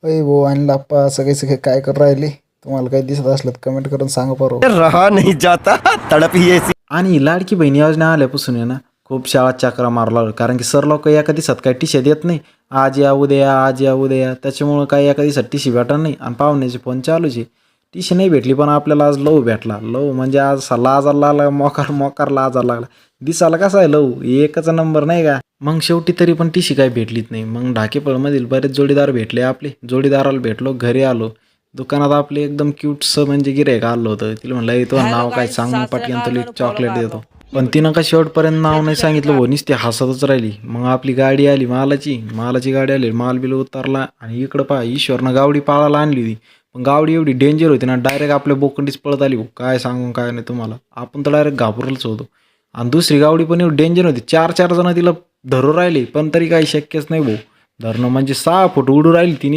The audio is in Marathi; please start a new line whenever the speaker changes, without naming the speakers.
अय भाऊ आणि लाप्पा सगळे सगळे काय करू राहिले? तुम्हाला काही दिसत असलं तर कमेंट करून सांगा बरोबर.
रहा नहीं जाता, तड़प ही ऐसी।
आणि लाडकी बहीण योजना आल्यापासून आहे ना खूप शाळा चक्रा मारला कारण की सर लोक एका दिवसात काही टिशा देत नाही. आज या उद्या या, आज या उद्या या, त्याच्यामुळं काही एका दिवसात टिशी भेटणार नाही आणि पाहुण्याचे फोन चालूच आहे. टिशी नाही भेटली पण आपल्याला आज लव भेटला. लव म्हणजे आज लाजायला लागला, मोकार मोकार लाजायला लागला. दिसायला कसा आहे लव एकच नंबर नाही का. मग शेवटी तरी पण टिशी काही भेटलीच नाही. मग ढाकेफळमधील बरेच जोडीदार भेटले आपले. जोडीदाराला भेटलो, घरी आलो. दुकानात आपले एकदम क्यूटसं म्हणजे गिऱ्हाईक आलं होतं. तिला म्हणलं तो नाव काय सांग पटकन तुला चॉकलेट देतो. पण तिनं का शेवटपर्यंत नाव नाही सांगितलं हो, नुसती हसतच राहिली. मग आपली गाडी आली मालाची गाडी आली. माल बिल उतरला आणि इकडं पहा ईश्वरनं गावडी पाळायला आणली होती. पण गावडी एवढी डेंजर होती ना डायरेक्ट आपल्या बोकंडीच पळत आली. काय सांगू काय नाही तुम्हाला. आपण तर डायरेक्ट घाबरलोच होतो. आणि दुसरी गावडी पण एवढी डेंजर होती. 4-4 जण तिला धरू राहिले पण तरी काही शक्यच नाही भाऊ. धरणं म्हणजे 6 फूट उडू राहिली तिने.